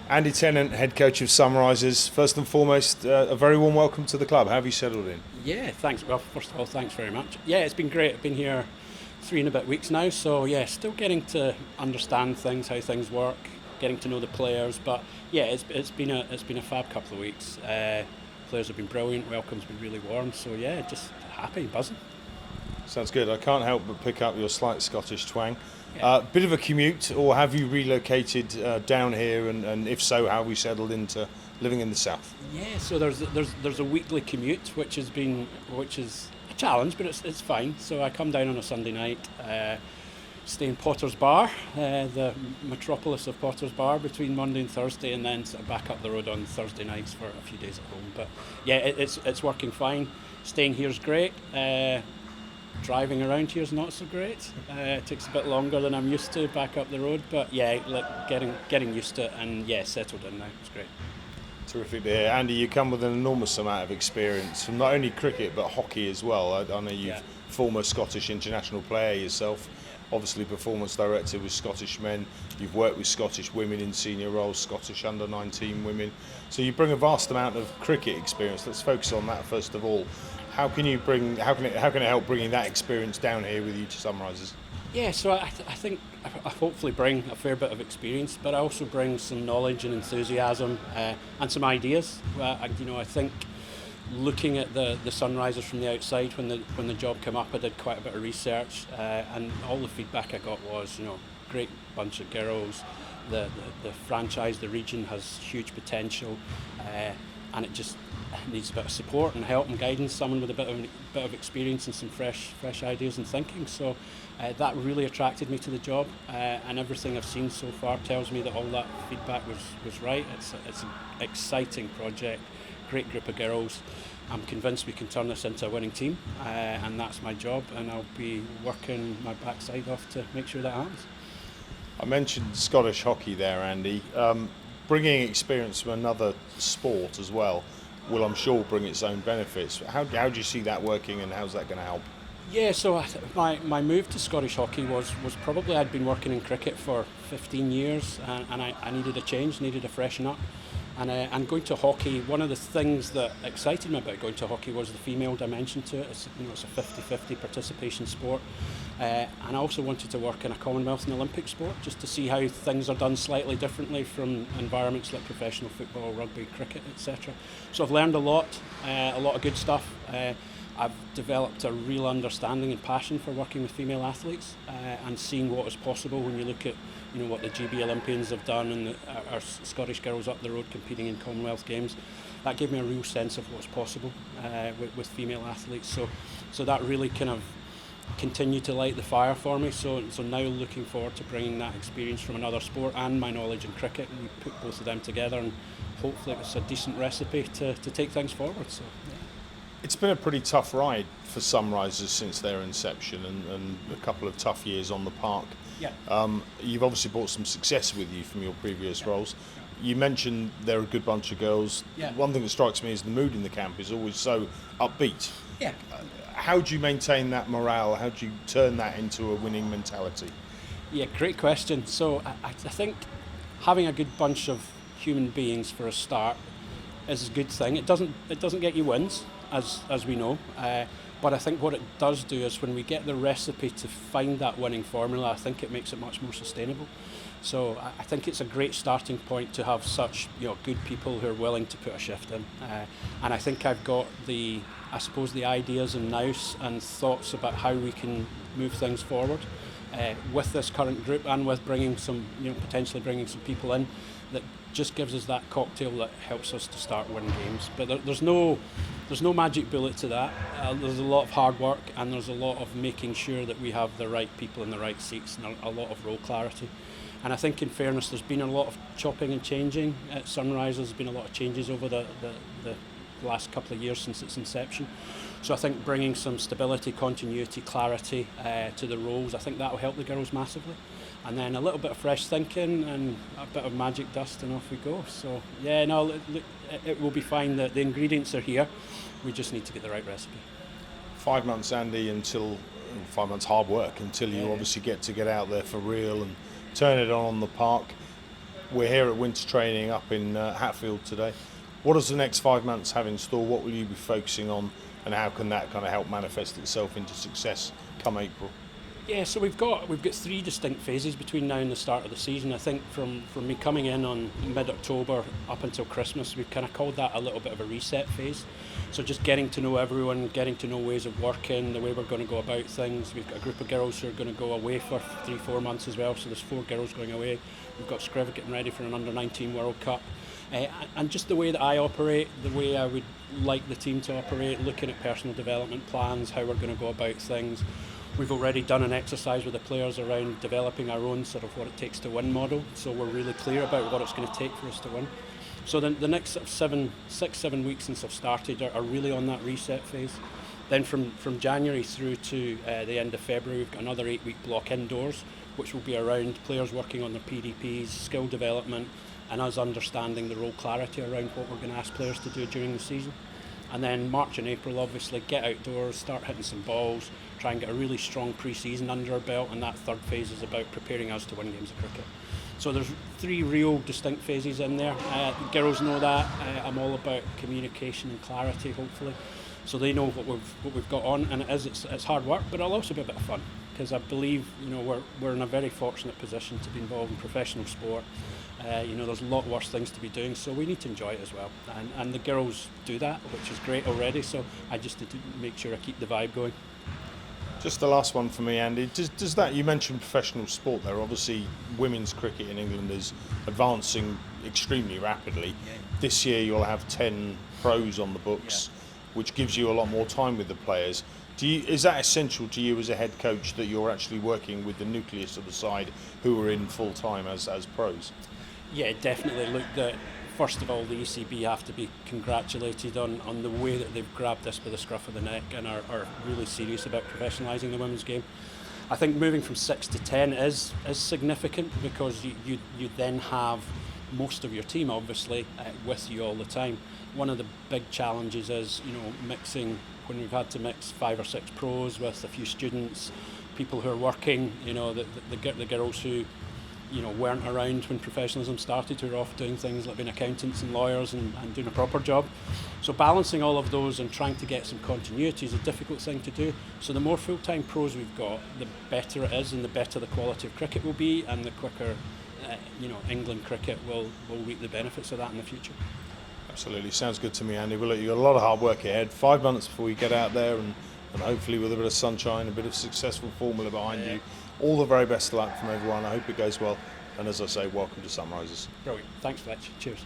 Andy Tennant, head coach of Sunrisers. First and foremost, a very warm welcome to the club. How have you settled in? Yeah, thanks. Well, first of all, thanks very much. Yeah, it's been great. I've been here 3 and a bit weeks now, so yeah, still getting to understand things, how things work, getting to know the players. But yeah, it's been a fab couple of weeks. Players have been brilliant. Welcome's been really warm. So yeah, just happy, buzzing. Sounds good. I can't help but pick up your slight Scottish twang. Yeah. Bit of a commute, or have you relocated down here? And if so, how have you settled into living in the south? Yeah, so there's a weekly commute, which is a challenge, but it's fine. So I come down on a Sunday night, stay in Potter's Bar, the metropolis of Potter's Bar, between Monday and Thursday, and then sort of back up the road on Thursday nights for a few days at home. But yeah, it's working fine. Staying here is great. Driving around here is not so great. It takes a bit longer than I'm used to back up the road, but yeah, like getting used to it, and yeah, settled in now. It's great. Terrific to hear. Andy, you come with an enormous amount of experience from not only cricket but hockey as well. I know you've Yeah. former Scottish international player yourself, obviously performance director with Scottish men. You've worked with Scottish women in senior roles, Scottish under-19 women. So you bring a vast amount of cricket experience. Let's focus on that first of all. How can it help bringing that experience down here with you to Sunrisers? Yeah, so I think I hopefully bring a fair bit of experience, but I also bring some knowledge and enthusiasm and some ideas. I think looking at the Sunrisers from the outside, when the job came up, I did quite a bit of research, and all the feedback I got was, great bunch of girls. The franchise, the region has huge potential, and it just needs a bit of support and help and guidance. Someone with a bit of experience and some fresh ideas and thinking. So that really attracted me to the job, and everything I've seen so far tells me that all that feedback was right. It's an exciting project, great group of girls. I'm convinced we can turn this into a winning team, and that's my job, and I'll be working my backside off to make sure that happens. I mentioned Scottish hockey there, Andy. Bringing experience from another sport as well will, I'm sure, bring its own benefits. How do you see that working, and how's that going to help? Yeah, so my move to Scottish hockey was probably I'd been working in cricket for 15 years, and I needed a change, needed a freshen up. And going to hockey, one of the things that excited me about going to hockey was the female dimension to it. It's a 50-50 participation sport. And I also wanted to work in a Commonwealth and Olympic sport, just to see how things are done slightly differently from environments like professional football, rugby, cricket, etc. So I've learned a lot of good stuff. I've developed a real understanding and passion for working with female athletes, and seeing what is possible when you look at what the GB Olympians have done, and our Scottish girls up the road competing in Commonwealth Games. That gave me a real sense of what's possible with female athletes. So that really kind of continued to light the fire for me. So now looking forward to bringing that experience from another sport and my knowledge in cricket, and we put both of them together, and hopefully it's a decent recipe to take things forward. So. Yeah. It's been a pretty tough ride for Sunrisers since their inception, and a couple of tough years on the park. Yeah. You've obviously brought some success with you from your previous roles. You mentioned they're a good bunch of girls. Yeah. One thing that strikes me is the mood in the camp is always so upbeat. Yeah. How do you maintain that morale? How do you turn that into a winning mentality? Yeah, great question. So I think having a good bunch of human beings for a start is a good thing. It doesn't get you wins, as we know. But I think what it does do is when we get the recipe to find that winning formula, I think it makes it much more sustainable. So I think it's a great starting point to have such good people who are willing to put a shift in. And I think I've got the ideas and nous and thoughts about how we can move things forward with this current group, and with bringing some, potentially bringing some people in that just gives us that cocktail that helps us to start winning games. But there's no magic bullet to that. There's a lot of hard work, and there's a lot of making sure that we have the right people in the right seats, and a lot of role clarity. And I think, in fairness, there's been a lot of chopping and changing at Sunrisers. There's been a lot of changes over the last couple of years since its inception. So I think bringing some stability, continuity, clarity to the roles, I think that will help the girls massively. And then a little bit of fresh thinking and a bit of magic dust, and off we go. So yeah, no, look, it will be fine. The ingredients are here. We just need to get the right recipe. 5 months, Andy, until 5 months hard work until you obviously get out there for real and turn it on the park. We're here at winter training up in Hatfield today. What does the next 5 months have in store? What will you be focusing on, and how can that kind of help manifest itself into success come April? Yeah, so we've got 3 distinct phases between now and the start of the season. I think from me coming in on mid-October up until Christmas, we've kind of called that a little bit of a reset phase. So just getting to know everyone, getting to know ways of working, the way we're going to go about things. We've got a group of girls who are going to go away for 3-4 months as well, so there's 4 girls going away. We've got Scriv getting ready for an under-19 World Cup. And just the way that I operate, the way I would like the team to operate, looking at personal development plans, how we're going to go about things. We've already done an exercise with the players around developing our own sort of what it takes to win model, so we're really clear about what it's going to take for us to win. So the next sort of 6-7 weeks since I've started are really on that reset phase. Then from January through to the end of February, we've got another 8-week block indoors, which will be around players working on their PDPs, skill development, and us understanding the role clarity around what we're going to ask players to do during the season. And then March and April, obviously, get outdoors, start hitting some balls, try and get a really strong pre-season under our belt, and that third phase is about preparing us to win games of cricket. So there's 3 real distinct phases in there. The girls know that. I'm all about communication and clarity, hopefully. So they know what we've got on, and it's hard work, but it'll also be a bit of fun, because I believe we're in a very fortunate position to be involved in professional sport. There's a lot worse things to be doing, so we need to enjoy it as well. And the girls do that, which is great already, so I just need to make sure I keep the vibe going. Just the last one for me, Andy. Does that, you mentioned professional sport there, obviously women's cricket in England is advancing extremely rapidly. Yeah. This year you'll have 10 pros on the books, which gives you a lot more time with the players. Is that essential to you as a head coach, that you're actually working with the nucleus of the side who are in full time as pros? Yeah, definitely. Look, first of all, the ECB have to be congratulated on the way that they've grabbed this by the scruff of the neck and are really serious about professionalising the women's game. I think moving from 6 to 10 is significant, because you then have most of your team, obviously, with you all the time. One of the big challenges is, mixing, when we've had to mix 5 or 6 pros with a few students, people who are working, the girls who weren't around when professionalism started, who are off doing things like being accountants and lawyers and doing a proper job. So balancing all of those and trying to get some continuity is a difficult thing to do. So the more full-time pros we've got, the better it is, and the better the quality of cricket will be, and the quicker England cricket will reap the benefits of that in the future. Absolutely, sounds good to me, Andy. Well, look, you've got a lot of hard work ahead. 5 months before you get out there, and hopefully with a bit of sunshine, a bit of successful formula behind you. All the very best of luck from everyone. I hope it goes well. And as I say, welcome to Sunrisers. Brilliant. Thanks, Fletch. Cheers.